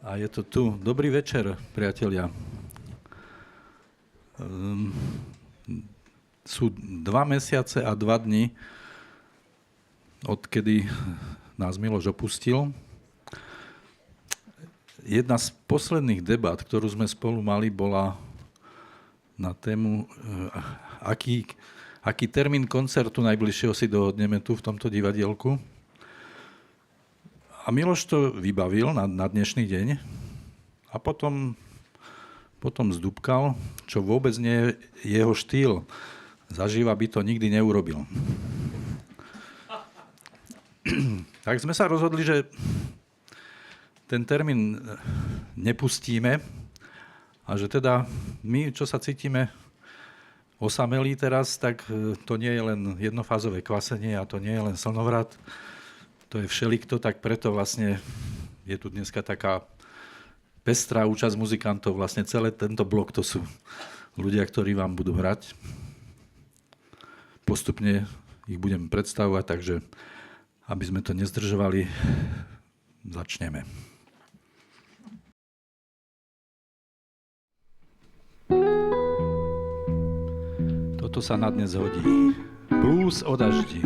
A je to tu. Dobrý večer, priatelia. Sú 2 mesiace a 2 dni, odkedy nás Miloš opustil. Jedna z posledných debat, ktorú sme spolu mali, bola na tému, aký termín koncertu najbližšieho si dohodneme tu v tomto divadielku. A Miloš to vybavil na dnešný deň a potom zdúbkal, čo vôbec nie je jeho štýl. Zaživa by to nikdy neurobil. Tak sme sa rozhodli, že ten termín nepustíme a že teda my, čo sa cítime osamelí teraz, tak to nie je len jednofázové kvasenie a to nie je len slnovrat. To je všelikto, tak preto vlastne je tu dneska taká pestrá účasť muzikantov. Vlastne celý tento blok to sú ľudia, ktorí vám budú hrať. Postupne ich budem predstavovať, takže aby sme to nezdržovali, začneme. Toto sa na dnes hodí. Blues o daždi.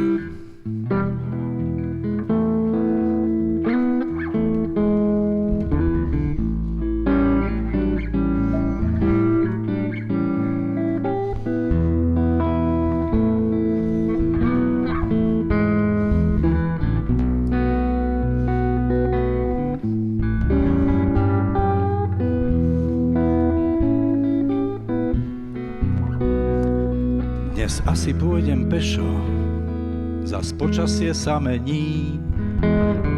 Asi pôjdem pešo, zas počasie sa mení,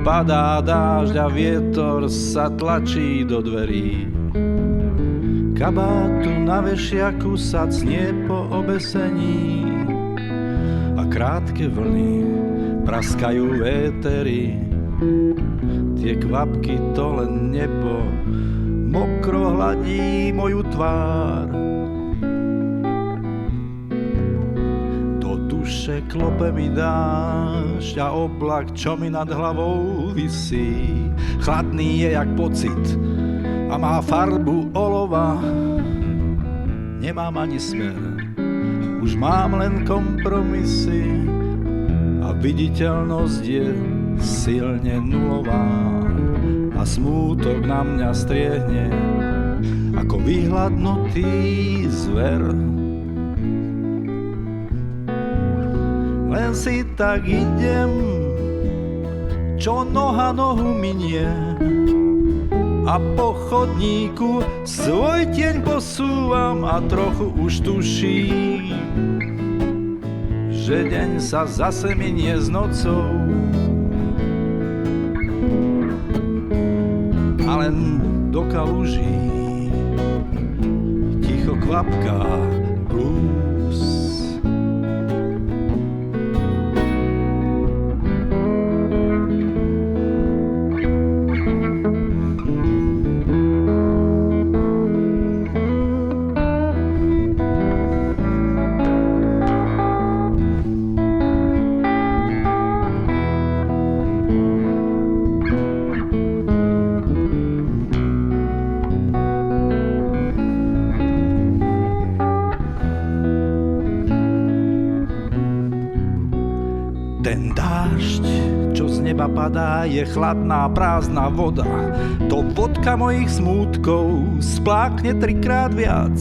padá dážď a vietor sa tlačí do dverí. Kabátu na vešiaku sa cnie po obesení a krátke vlny praskajú vétery. Tie kvapky to len nebo mokro hladí moju tvár. Klope mi dážď a oblak, čo mi nad hlavou visí. Chladný je jak pocit a má farbu olova. Nemám ani smer, už mám len kompromisy a viditeľnosť je silne nulová. A smútok na mňa striehne ako vyhladnutý zver. Len si tak idem, čo noha nohu minie, a po chodníku svoj tieň posúvam a trochu už tuším, že deň sa zase minie s nocou. A len do kaluží ticho kvapká blues. Padá, je chladná, prázdna voda. To vodka mojich smútkov splákne 3-krát viac.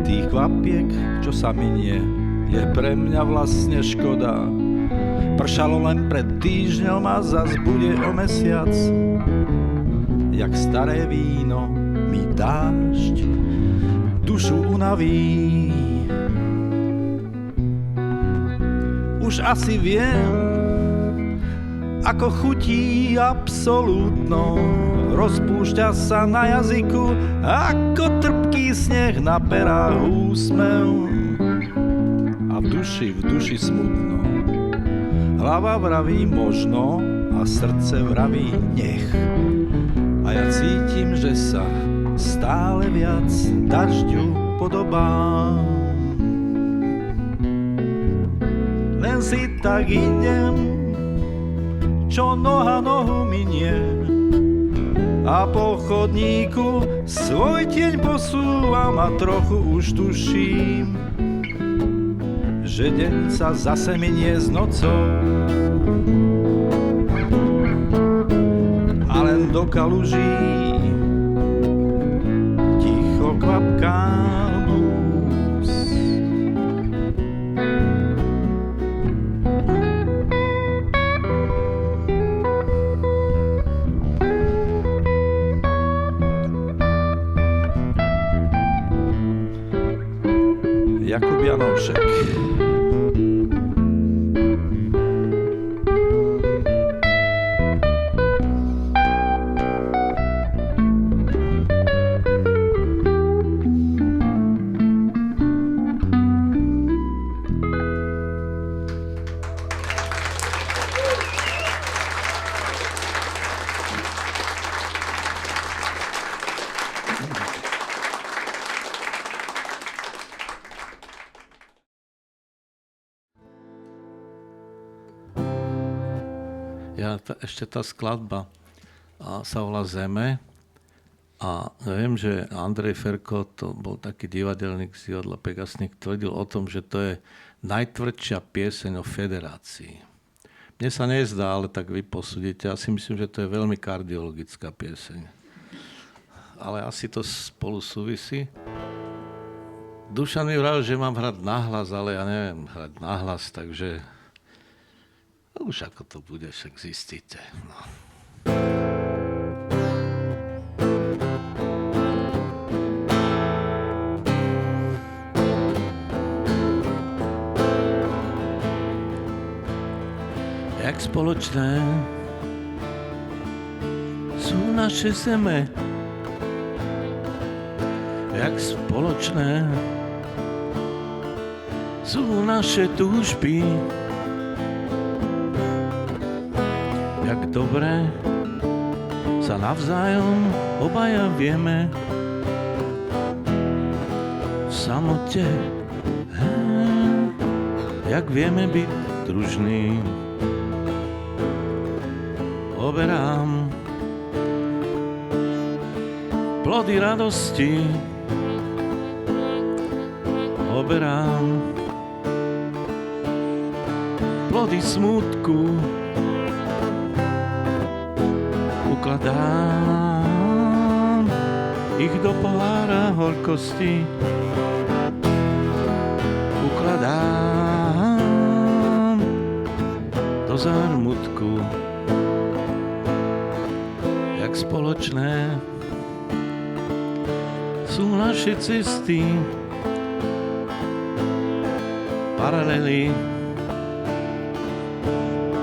Tých kvapiek, čo sa minie, je pre mňa vlastne škoda. Pršalo len pred týždňom a zas bude o mesiac. Jak staré víno mi dážď dušu unaví. Už asi viem, ako chutí absolútno, rozpúšťa sa na jazyku, ako trpký sneh na perách úsmev. A v duši smutno, hlava vraví možno a srdce vraví nech. A ja cítim, že sa stále viac dažďu podobám. Len si tak idem, čo noha nohu minie, a po chodníku svoj tieň posúvam a trochu už tuším, že deň sa zase minie s nocou a len do kaluží ticho kvapká blues. Jakub Janoušek. Ešte tá skladba sa volá Zeme a viem, že Andrej Ferko, to bol taký divadelník z divadla Pegasník, tvrdil o tom, že to je najtvrdšia pieseň o federácii. Mne sa nezdá, ale tak vy posúdite. Ja si myslím, že to je veľmi kardiologická pieseň. Ale asi to spolu súvisí. Dušan mi vravil, že mám hrať nahlas, ale ja neviem hrať nahlas, takže už ako to bude, však zistíte. No. Jak spoločné sú naše zeme, jak spoločné sú naše túžby, jak dobre sa navzájom obaja vieme v samote, jak vieme byť družný. Oberám plody radosti, oberám plody smútku, ukladám ich do pohára horkosti, ukladám do zármutku, jak spoločné sú naše cesty, paralely,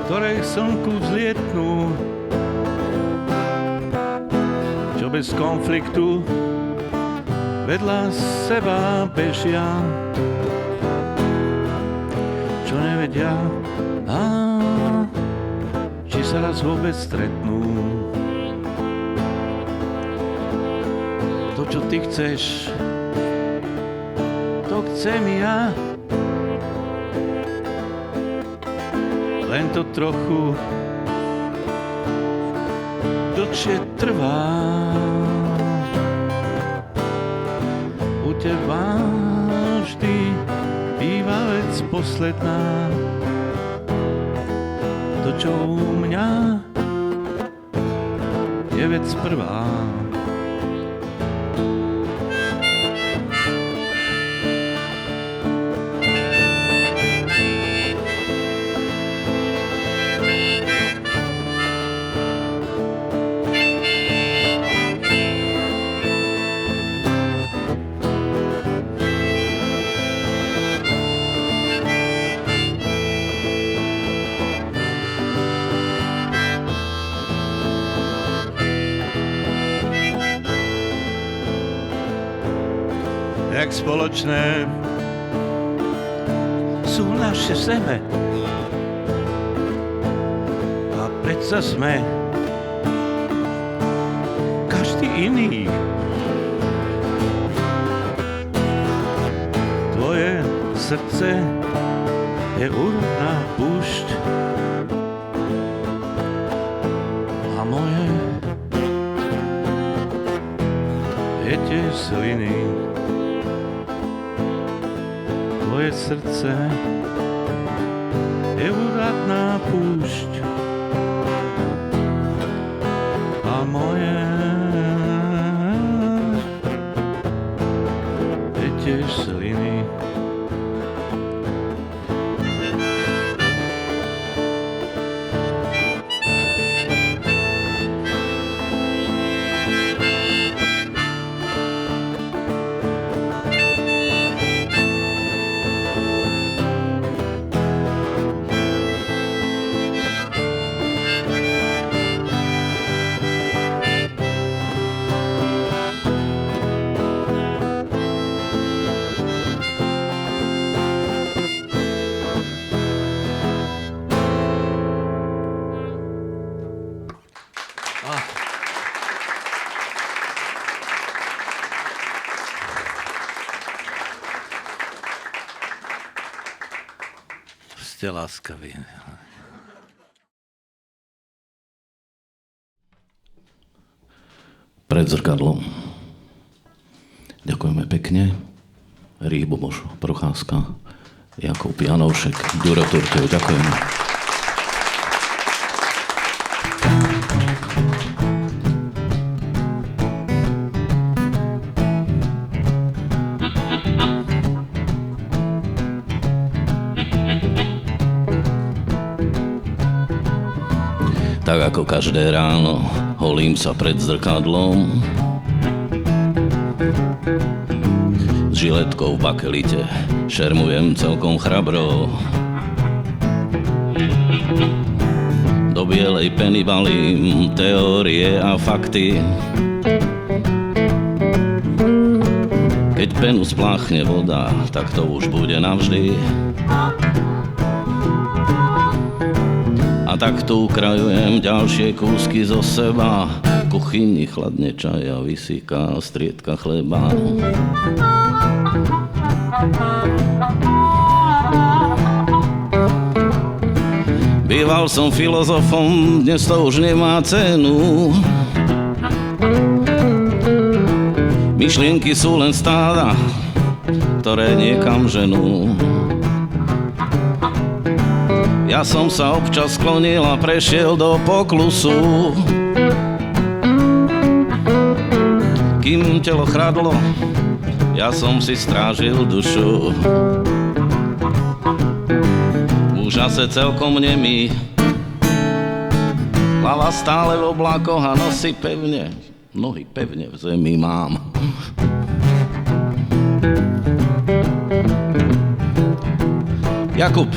ktoré k slnku vzlietnú, čo bez konfliktu vedľa seba bežia, čo nevedia, či sa raz vôbec stretnú. To, čo ty chceš, to chcem ja, len to trochu dlhšie trvá. U teba vždy býva vec posledná, to, čo u mňa je vec prvá. Jak spoločné sú naše zeme a predsa sme každý iný. Tvoje srdce je úrodná púšť a moje je tiež z hliny. Tvoje srdce je úradná púšť a moje je tiež z hliny. Ste láskaví. Pred zrkadlom. Ďakujeme pekne. Boboš Procházka, Jakub Janovšek, Ďuro Turtev. Ďakujeme. Tak ako každé ráno holím sa pred zrkadlom, s žiletkou v bakelite šermujem celkom chrabro. Do bielej peny balím teórie a fakty. Keď penu spláchne voda, tak to už bude navždy. A tak tu ukrajujem ďalšie kúsky zo seba. V kuchyni chladne čaja, vysíka striedka chleba. Býval som filozofom, dnes to už nemá cenu. Myšlienky sú len stáda, ktoré niekam ženú. Ja som sa občas sklonil a prešiel do poklusu. Kým telo chradlo, ja som si strážil dušu. Už zase celkom nemý, hlava stále v oblakoch a nosy pevne, nohy pevne v zemi mám. Jakub.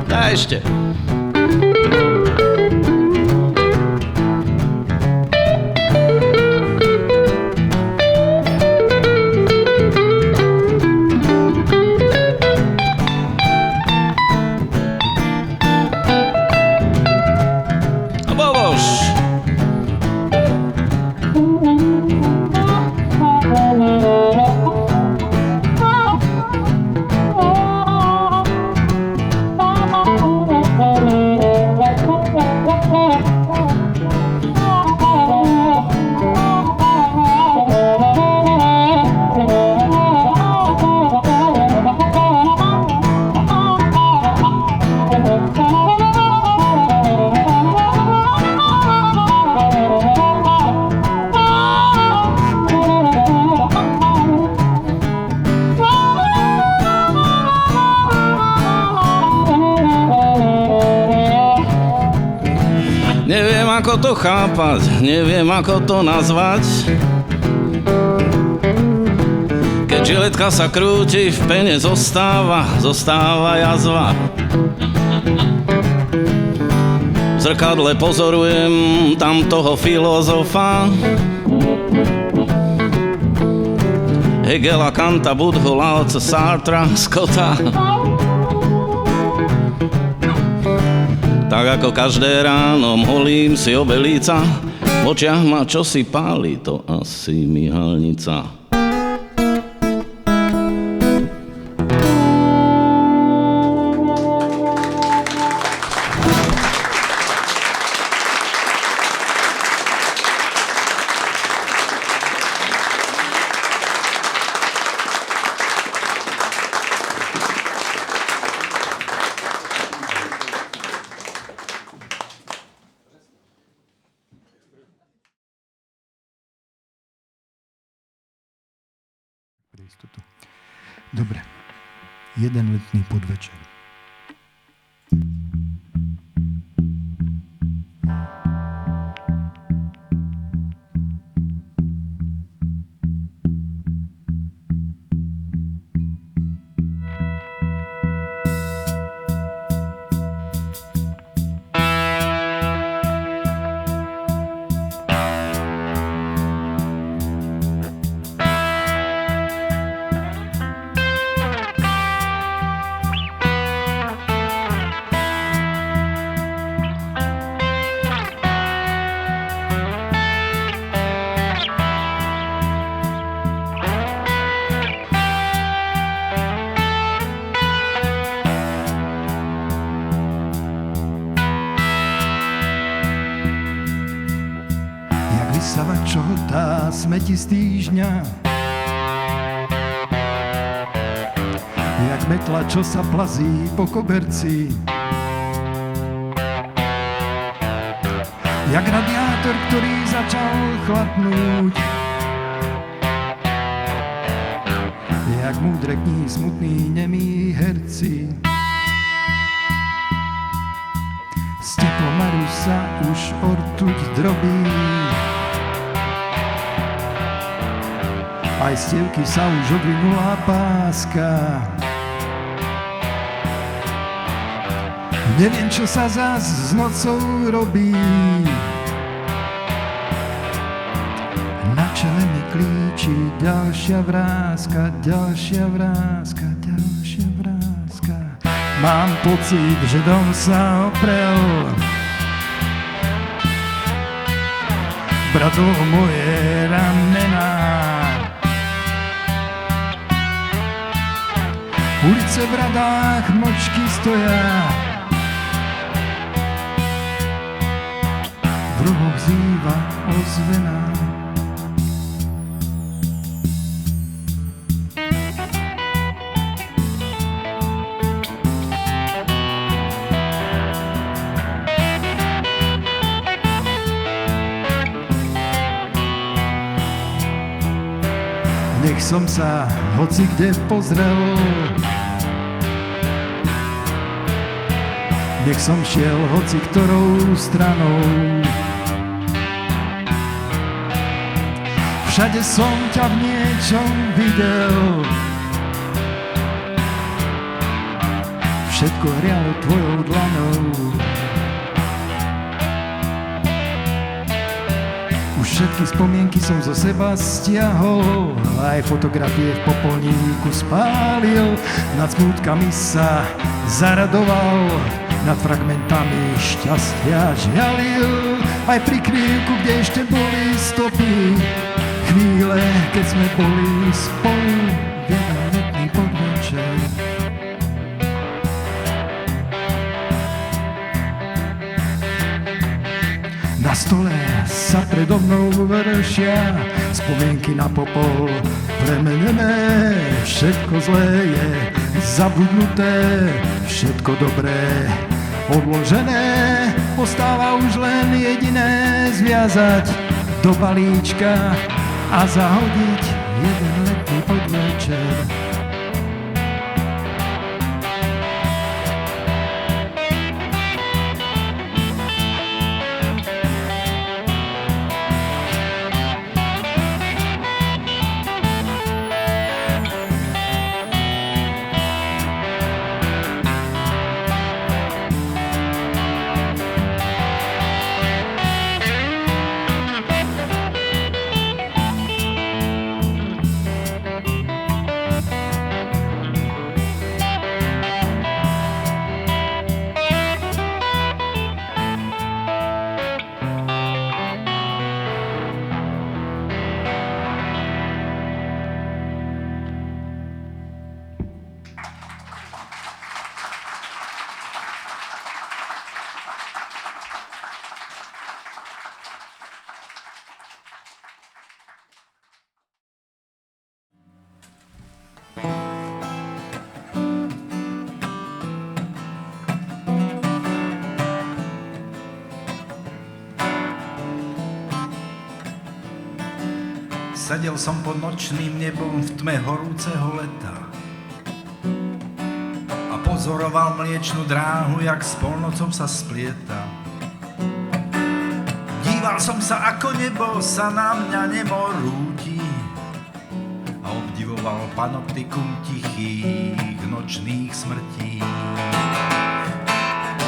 Daj ešte. Neviem, ako to chápať, neviem, ako to nazvať. Keď žiletka sa krúti, v pene zostáva jazva. V zrkadle pozorujem tam toho filozofa. Hegela, Kanta, Budhu, Lao Tzu, Sartra, Scotta. Tak ako každé ráno holím si obelíca, v očiach ma čosi páli, to asi myhalnica. Dobre. Jeden letný podvečer. Vysava, čo tá smeti z týždňa, jak metla, čo sa plazí po koberci, jak radiátor, ktorý začal chladnúť, jak múdre kní smutní nemí herci. Z teplomaru sa už ortuť drobí, aj z tievky sa už odvinula páska. Neviem, čo sa zas s nocou robí, na čele mi klíči ďalšia vrázka, ďalšia vrázka, ďalšia vrázka. Mám pocit, že dom sa oprel, bradlo moje ramená. Ulice v radách mlčky stoja, v rohoch zýva ozvená. Nech som sa hoci kde pozrel, nech som šiel hoci ktorou stranou, všade som ťa v niečom videl, všetko hrialo tvojou dlanou. Už všetky spomienky som zo seba stiahol, aj fotografie v popolníku spálil, nad smutkami sa zaradoval, nad fragmentami šťastia žialil, aj pri krivku, kde ešte boli stopy, chvíle, keď sme boli spolu, jeden letný podvečer. Na stole sa predo mnou vršia spomienky na popol premenené, všetko zlé je zabudnuté, všetko dobré odložené, ostáva už len jediné zviazať do balíčka a zahodiť jeden letný podvečer. Sedel som pod nočným nebom v tme horúceho leta a pozoroval mliečnú dráhu, jak s polnocou sa splieta. Díval som sa, ako nebo sa na mňa nemo rúti a obdivoval panoptikum tichých nočných smrtí.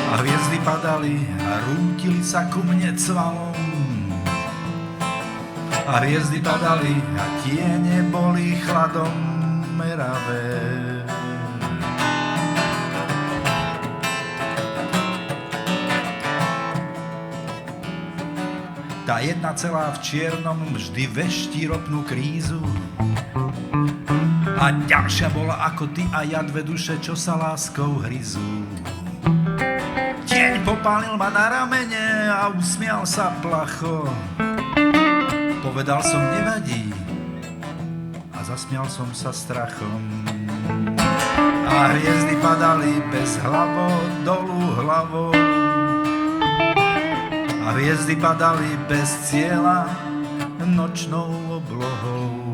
A hviezdy padali a rútili sa ku mne cvalom. A hviezdy padali a tiene boli chladom meravé. Tá jedna celá v čiernom vždy veští ropnú krízu. A ďalšia bola ako ty a ja, dve duše, čo sa láskou hryzú. Tieň popálil ma na ramene a usmial sa placho. Povedal som, nevadí, a zasmial som sa strachom. A hviezdy padali bez hlavo, dolu hlavou. A hviezdy padali bez cieľa, nočnou oblohou.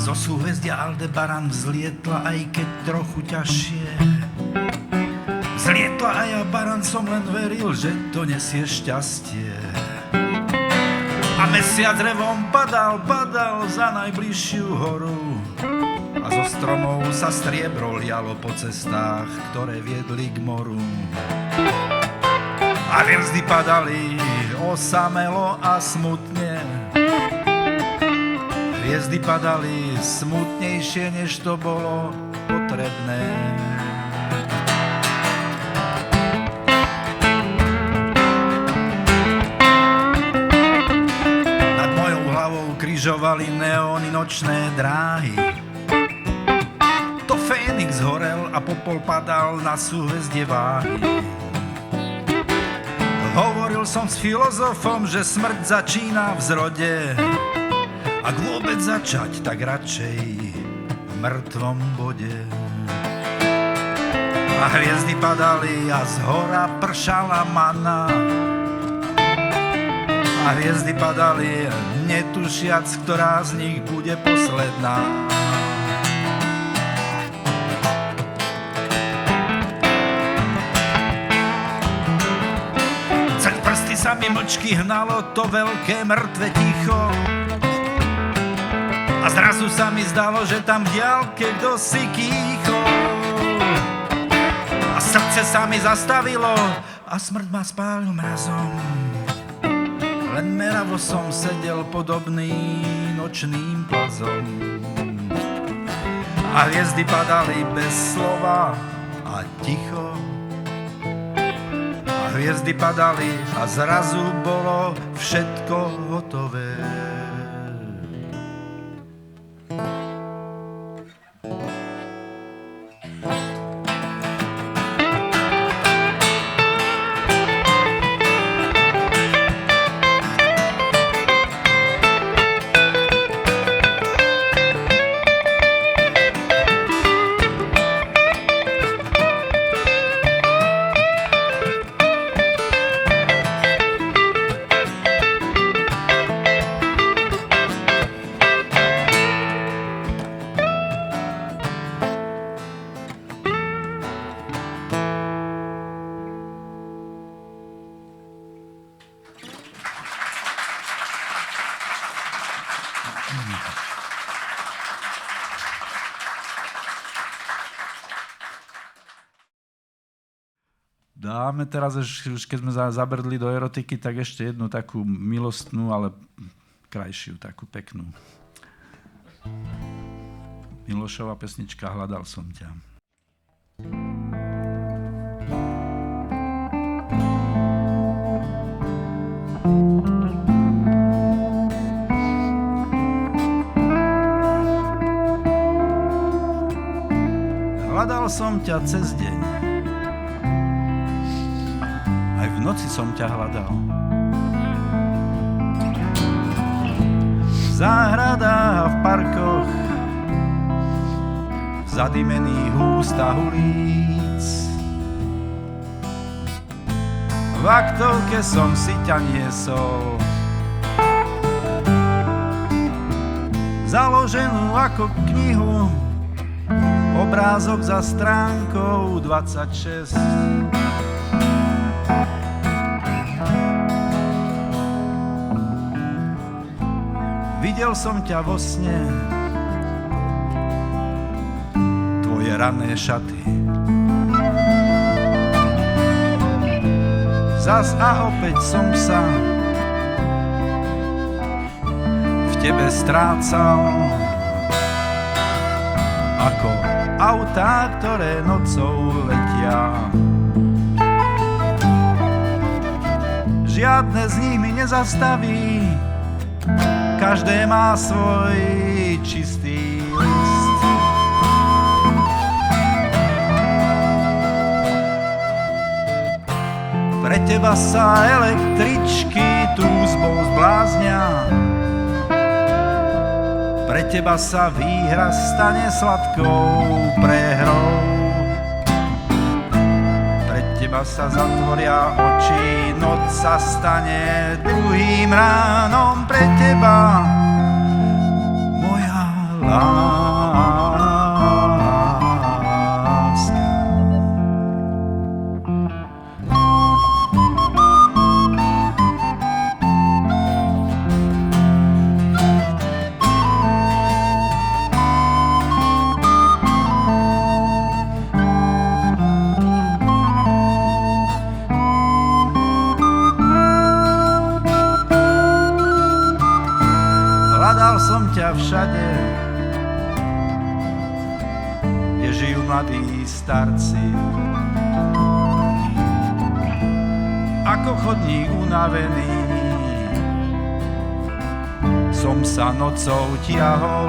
Zo súhvezdia Aldebaran vzlietla, aj keď trochu ťažšie. Vzlietla a ja, baran, som len veril, že to nesie šťastie. A mesiac revom padal za najbližšiu horu. A zo stromov sa striebro lialo po cestách, ktoré viedli k moru. A hviezdy padali osamelo a smutne. Hviezdy padali smutnejšie, než to bolo potrebné. Nad mojou hlavou križovali neóny nočné dráhy. To Fénix horel a popol padal na súhvezdie váhy. Hovoril som s filozofom, že smrť začína v zrode. Ak vôbec začať, tak radšej v mŕtvom bode. A hviezdy padali a zhora pršala mana. A hviezdy padali, netušiac, ktorá z nich bude posledná. Cez prsty sa mi mlčky hnalo to veľké mŕtve ticho. A zrazu sa mi zdalo, že tam v diaľke kdosi kýchol. A srdce sa mi zastavilo a smrť ma spálil mrazom. Len meravo som sedel podobný nočným plazom. A hviezdy padali bez slova a ticho. A hviezdy padali a zrazu bolo všetko hotové. Dáme teraz, už keď sme zabrdli do erotiky, tak ešte jednu takú milostnú, ale krajšiu, takú peknú. Milošova pesnička Hľadal som ťa. Hľadal som ťa cez deň, aj v v noci som ťa hľadal. V záhradách a v parkoch, v zadimených ústach ulic. V aktovke som si ťa niesol, založenú ako knihu, obrázok za stránkou 26. Videl som ťa vo sne, tvoje ranné šaty. Zas a opäť som sa v tebe strácal, ako autá, ktoré nocou letia. Žiadne z nich mi nezastaví, každé má svoj čistý list. Pre teba sa električky túžbou zbláznia, pre teba sa výhra stane sladkou prehrou. Pre teba sa zatvoria oči, noc sa stane druhým ránom. Pre teba, moja láska. Som ťa všade, kde žijú mladí starci. Ako chodník unavený som sa nocou tiahol.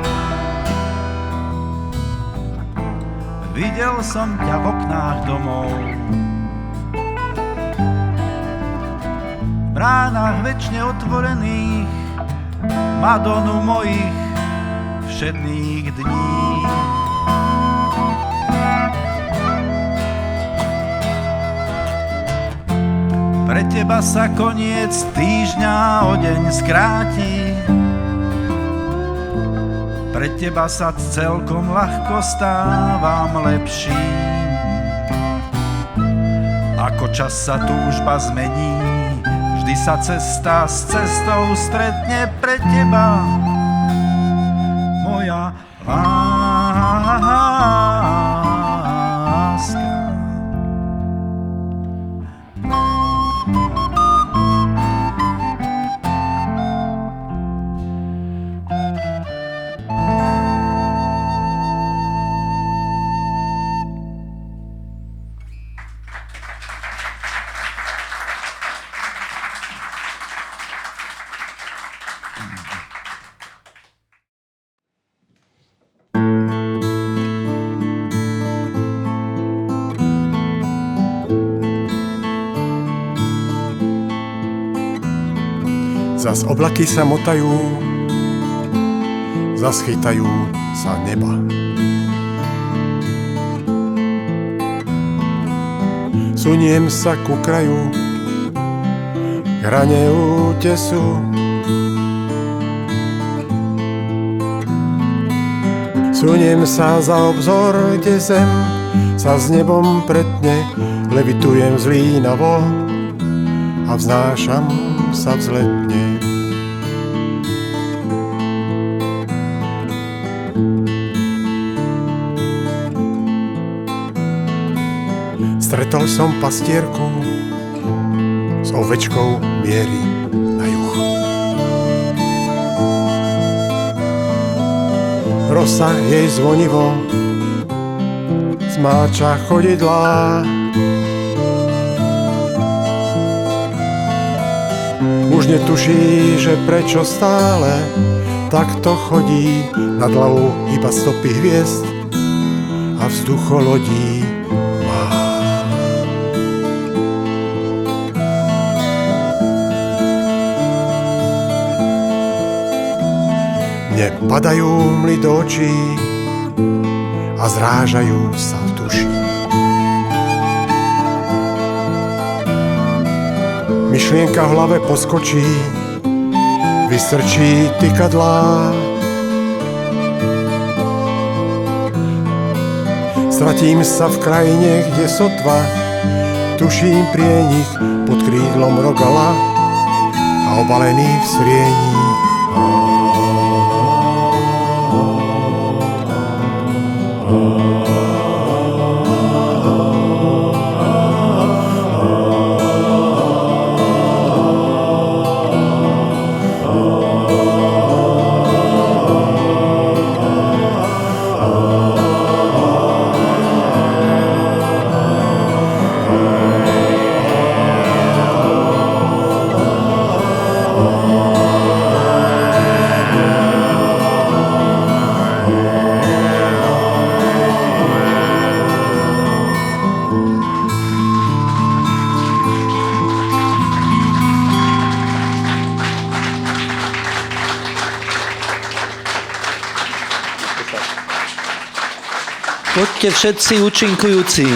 Videl som ťa v oknách domov, v bránach večne otvorených, Madonu mojich všedných dní. Pre teba sa koniec týždňa o deň skráti, pre teba sa celkom ľahko stávam lepším. Ako čas sa túžba zmení, vždy sa cesta s cestou stretne. Pre teba, moja láska. Zas oblaky sa motajú, zas chytajú sa neba. Suniem sa ku kraju, k hrane útesu. Suniem sa za obzor, kde zem sa s nebom pretne, levitujem zlínavo a vznášam sa vzletne. Stretol som pastierku, s ovečkou mierí na juh. Rosa jej zvonivo zmáča chodidlá. Už netuší, že prečo stále takto chodí, nad hlavou iba stopy hviezd a vzducholodí má. Mne padajú mly do očí a zrážajú sa v duši. Myšlienka v hlave poskočí, vystrčí tykadlá. Stratím sa v krajine, kde sotva tuším prienik pod krídlom rogala a obalený v sriení. Poďte všetci účinkujúci.